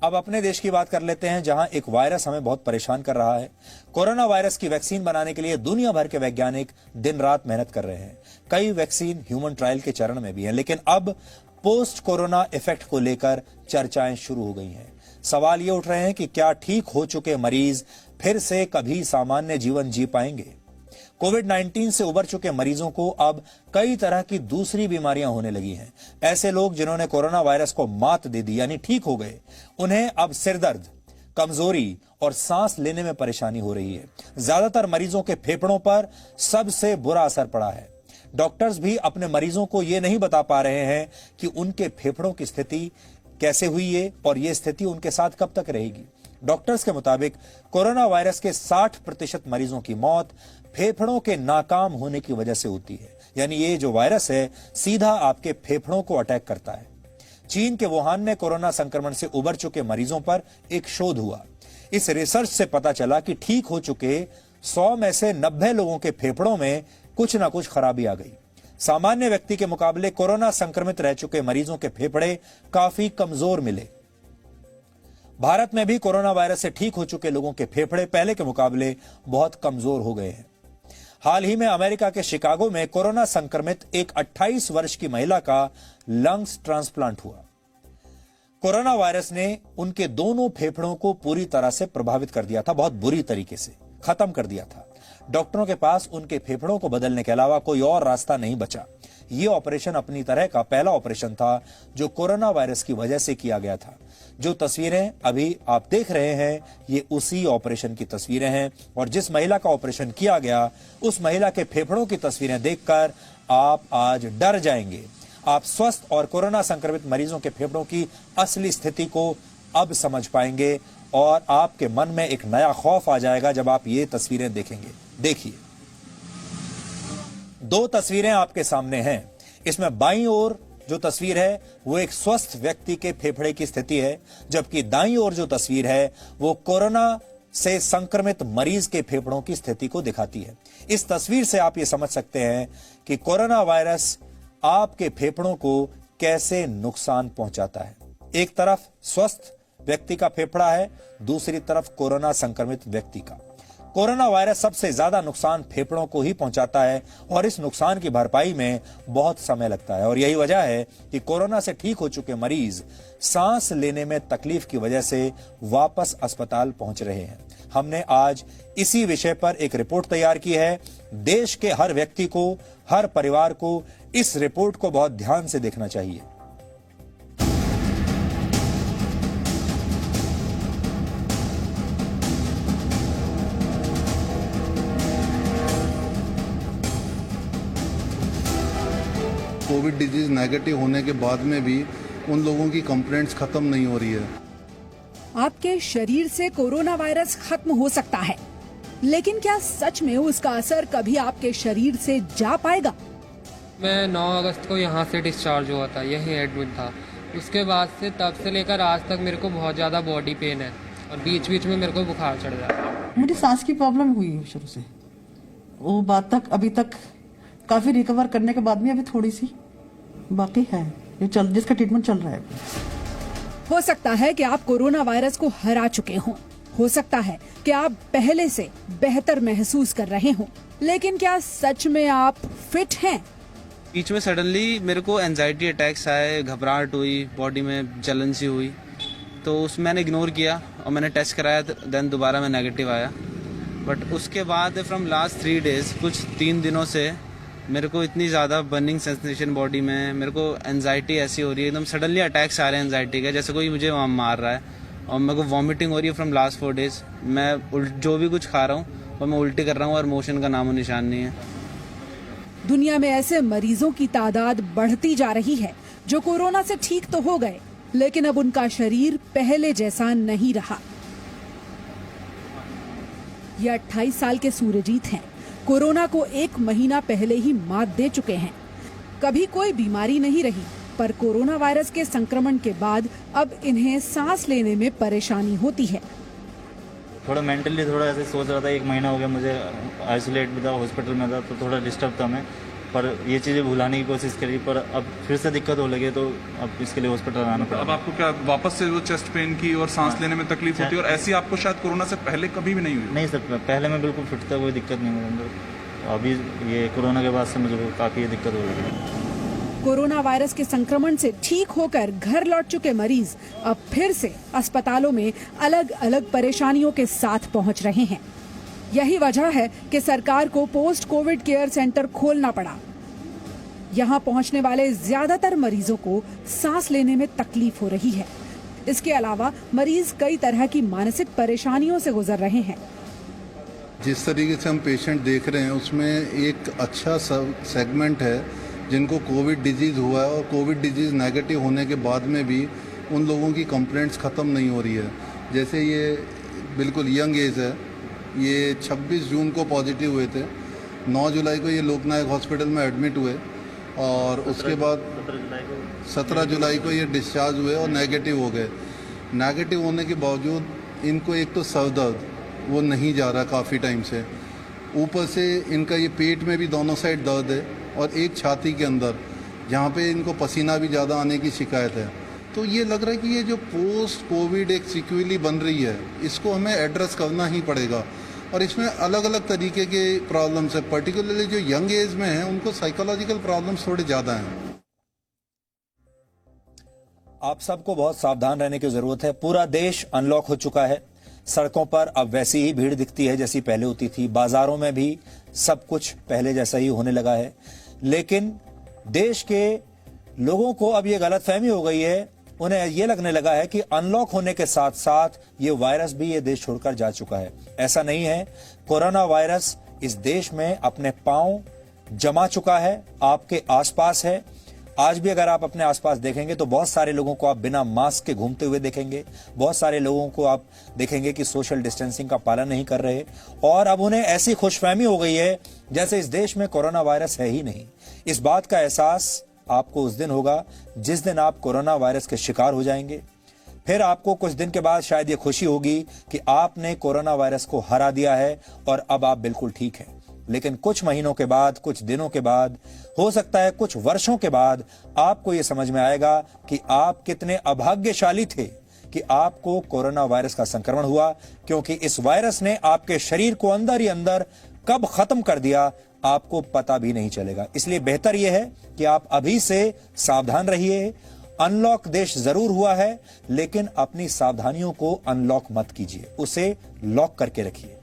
अब अपने देश की बात कर लेते हैं, जहां एक वायरस हमें बहुत परेशान कर रहा है। कोरोना वायरस की वैक्सीन बनाने के लिए दुनिया भर के वैज्ञानिक दिन रात मेहनत कर रहे हैं। कई वैक्सीन ह्यूमन ट्रायल के चरण में भी हैं, लेकिन अब पोस्ट कोरोना इफेक्ट को लेकर चर्चाएं शुरू हो गई हैं। सवाल ये उठ रहे हैं कि क्या ठीक हो चुके मरीज फिर से कभी सामान्य जीवन जी पाएंगे? कोविड-19 से उबर चुके मरीजों को अब कई तरह की दूसरी बीमारियां होने लगी हैं। ऐसे लोग जिन्होंने कोरोना वायरस को मात दे दी यानी ठीक हो गए, उन्हें अब सिरदर्द, कमजोरी और सांस लेने में परेशानी हो रही है। ज्यादातर मरीजों के फेफड़ों पर सबसे बुरा असर पड़ा है। डॉक्टर्स भी अपने मरीजों को यह नहीं बता पा रहे हैं कि उनके फेफड़ों की स्थिति कैसे हुई है और यह स्थिति उनके साथ कब तक रहेगी। डॉक्टर्स के मुताबिक कोरोना वायरस के 60% मरीजों की मौत फेफड़ों के नाकाम होने की वजह से होती है। यानी ये जो वायरस है सीधा आपके फेफड़ों को अटैक करता है। चीन के वुहान में कोरोना संक्रमण से उबर चुके मरीजों पर एक शोध हुआ। इस रिसर्च से पता चला कि ठीक हो चुके 100 में से 90 लोगों के फेफड़ों में कुछ ना कुछ खराबी आ गई। सामान्य व्यक्ति के मुकाबले कोरोना संक्रमित रह चुके मरीजों के फेफड़े काफी कमजोर मिले। भारत में भी कोरोना वायरस से ठीक हो चुके लोगों के फेफड़े पहले के मुकाबले बहुत कमजोर हो गए हैं। हाल ही में अमेरिका के शिकागो में कोरोना संक्रमित एक 28 वर्ष की महिला का लंग्स ट्रांसप्लांट हुआ। कोरोना वायरस ने उनके दोनों फेफड़ों को पूरी तरह से प्रभावित कर दिया था, बहुत बुरी तरीके से खत्म कर दिया था। डॉक्टरों के पास उनके फेफड़ों को बदलने के अलावा कोई और रास्ता नहीं बचा। ये ऑपरेशन अपनी तरह का पहला ऑपरेशन था जो कोरोना वायरस की वजह से किया गया था। जो तस्वीरें अभी आप देख रहे हैं ये उसी ऑपरेशन की तस्वीरें हैं और जिस महिला का ऑपरेशन किया गया उस महिला के फेफड़ों की तस्वीरें देखकर आप आज डर जाएंगे। आप स्वस्थ और कोरोना संक्रमित मरीजों के फेफड़ों की असली स्थिति को अब समझ पाएंगे और आपके मन में एक नया खौफ आ जाएगा जब आप ये तस्वीरें देखेंगे। देखिए, 2 तस्वीरें आपके सामने हैं। इसमें बाईं ओर जो तस्वीर है वो एक स्वस्थ व्यक्ति के फेफड़े की स्थिति है, जबकि दाईं ओर जो तस्वीर है वो कोरोना से संक्रमित मरीज के फेफड़ों की स्थिति को दिखाती है। इस तस्वीर से आप ये समझ सकते हैं कि कोरोना वायरस आपके फेफड़ों को कैसे नुकसान पहुंचाता है। एक तरफ स्वस्थ व्यक्ति का फेफड़ा है, दूसरी तरफ कोरोना संक्रमित व्यक्ति का। कोरोना वायरस सबसे ज्यादा नुकसान फेफड़ों को ही पहुंचाता है और इस नुकसान की भरपाई में बहुत समय लगता है और यही वजह है कि कोरोना से ठीक हो चुके मरीज सांस लेने में तकलीफ की वजह से वापस अस्पताल पहुंच रहे हैं। हमने आज इसी विषय पर एक रिपोर्ट तैयार की है। देश के हर व्यक्ति को, हर परिवार को इस रिपोर्ट को बहुत ध्यान से देखना चाहिए। कोविड डिजीज नेगेटिव होने के बाद में भी उन लोगों की कंप्लेंट्स खत्म नहीं हो रही है। आपके शरीर से कोरोना वायरस खत्म हो सकता है, लेकिन क्या सच में उसका असर कभी आपके शरीर से जा पाएगा? मैं 9 अगस्त को यहाँ से डिस्चार्ज हुआ था, यही एडमिट था। उसके बाद से तब से लेकर आज तक मेरे को बहुत ज़्यादा बॉडी पेन है और बीच बीच में मेरे को बुखार चढ़ जाता है। मुझे सांस की प्रॉब्लम हुई है शुरू से, वो बात तक अभी तक काफी रिकवर करने के बाद भी अभी थोड़ी सी बाकी है, जिसका ट्रीटमेंट चल रहा है। हो सकता है कि आप कोरोना वायरस को हरा चुके हों, हो सकता है कि आप पहले से बेहतर महसूस कर रहे हों, लेकिन क्या सच में आप फिट हैं? बीच में सडनली मेरे को एंजाइटी अटैक्स आए, घबराहट हुई, बॉडी में जलन सी हुई, तो उस मैंने इग्नोर किया और मैंने टेस्ट कराया, देन दोबारा मैं नेगेटिव आया। बट उसके बाद फ्रॉम लास्ट 3 डेज, कुछ 3 दिनों से मेरे को इतनी ज़्यादा बर्निंग सेंसेशन बॉडी में, मेरे को एंजाइटी ऐसी हो रही है, एकदम सडनली अटैक्स आ रहे हैं एंजाइटी के, जैसे कोई मुझे मार रहा है और मेरे को वॉमिटिंग हो रही है फ्रॉम लास्ट 4 डेज। मैं जो भी कुछ खा रहा हूँ और मैं उल्टी कर रहा हूँ और मोशन का नामो निशान नहीं है। दुनिया में ऐसे मरीजों की तादाद बढ़ती जा रही है जो कोरोना से ठीक तो हो गए, लेकिन अब उनका शरीर पहले जैसा नहीं रहा। ये 28 साल के सूरजीत हैं। कोरोना को 1 महीना पहले ही मात दे चुके हैं। कभी कोई बीमारी नहीं रही, पर कोरोना वायरस के संक्रमण के बाद अब इन्हें सांस लेने में परेशानी होती है। थोड़ा मेंटली थोड़ा ऐसे सोच रहा था, 1 महीना हो गया मुझे आइसोलेट भी था, हॉस्पिटल में था, तो थोड़ा डिस्टर्ब था मैं। पर ये चीज़ें भुलाने की कोशिश करी, पर अब फिर से दिक्कत हो लगे तो अब इसके लिए हॉस्पिटल आना पड़ा। अब आपको क्या वापस से वो चेस्ट पेन की और सांस लेने में तकलीफ होती है, और ऐसी आपको शायद कोरोना से पहले कभी भी नहीं हुई? नहीं सर, पहले मैं बिल्कुल फिट था, कोई दिक्कत नहीं मेरे अंदर। अभी ये कोरोना के बाद से मुझे काफ़ी दिक्कत हो रही है। कोरोना वायरस के संक्रमण से ठीक होकर घर लौट चुके मरीज अब फिर से अस्पतालों में अलग अलग परेशानियों के साथ पहुंच रहे हैं। यही वजह है कि सरकार को पोस्ट कोविड केयर सेंटर खोलना पड़ा। यहां पहुंचने वाले ज्यादातर मरीजों को सांस लेने में तकलीफ हो रही है। इसके अलावा मरीज कई तरह की मानसिक परेशानियों से गुजर रहे हैं। जिस तरीके से हम पेशेंट देख रहे हैं उसमें एक अच्छा सेगमेंट है जिनको कोविड डिजीज़ हुआ है, और कोविड डिजीज़ नेगेटिव होने के बाद में भी उन लोगों की कंप्लेंट्स ख़त्म नहीं हो रही है। जैसे ये बिल्कुल यंग एज है, ये 26 जून को पॉजिटिव हुए थे, 9 जुलाई को ये लोकनायक हॉस्पिटल में एडमिट हुए, और उसके बाद 17 जुलाई को ये डिस्चार्ज हुए और नेगेटिव हो गए। नेगेटिव होने के बावजूद इनको एक तो सर दर्द वो नहीं जा रहा काफ़ी टाइम से, ऊपर से इनका ये पेट में भी दोनों साइड दर्द है, और एक छाती के अंदर जहाँ पे इनको पसीना भी ज़्यादा आने की शिकायत है। तो ये लग रहा है कि ये जो पोस्ट कोविड एक सिक्वेली बन रही है, इसको हमें एड्रेस करना ही पड़ेगा, और इसमें अलग अलग तरीके के प्रॉब्लम्स है। पर्टिकुलरली जो यंग एज में हैं उनको साइकोलॉजिकल प्रॉब्लम्स थोड़े ज़्यादा हैं। आप सबको बहुत सावधान रहने की जरूरत है। पूरा देश अनलॉक हो चुका है। सड़कों पर अब वैसी ही भीड़ दिखती है जैसी पहले होती थी। बाजारों में भी सब कुछ पहले जैसा ही होने लगा है। लेकिन देश के लोगों को अब ये गलतफहमी हो गई है, उन्हें ये लगने लगा है कि अनलॉक होने के साथ साथ ये वायरस भी ये देश छोड़कर जा चुका है। ऐसा नहीं है। कोरोना वायरस इस देश में अपने पांव जमा चुका है, आपके आसपास है। आज भी अगर आप अपने आसपास देखेंगे तो बहुत सारे लोगों को आप बिना मास्क के घूमते हुए देखेंगे। बहुत सारे लोगों को आप देखेंगे कि सोशल डिस्टेंसिंग का पालन नहीं कर रहे, और अब उन्हें ऐसी खुशफहमी हो गई है जैसे इस देश में कोरोना वायरस है ही नहीं। इस बात का एहसास आपको उस दिन होगा जिस दिन आप कोरोना वायरस के शिकार हो जाएंगे। फिर आपको कुछ दिन के बाद शायद ये खुशी होगी कि आपने कोरोना वायरस को हरा दिया है और अब आप बिल्कुल ठीक हैं। लेकिन कुछ महीनों के बाद, कुछ दिनों के बाद, हो सकता है कुछ वर्षों के बाद आपको यह समझ में आएगा कि आप कितने अभाग्यशाली थे कि आपको कोरोना वायरस का संक्रमण हुआ, क्योंकि इस वायरस ने आपके शरीर को अंदर ही अंदर कब खत्म कर दिया आपको पता भी नहीं चलेगा। इसलिए बेहतर यह है कि आप अभी से सावधान रहिए। अनलॉक देश जरूर हुआ है, लेकिन अपनी सावधानियों को अनलॉक मत कीजिए, उसे लॉक करके रखिए।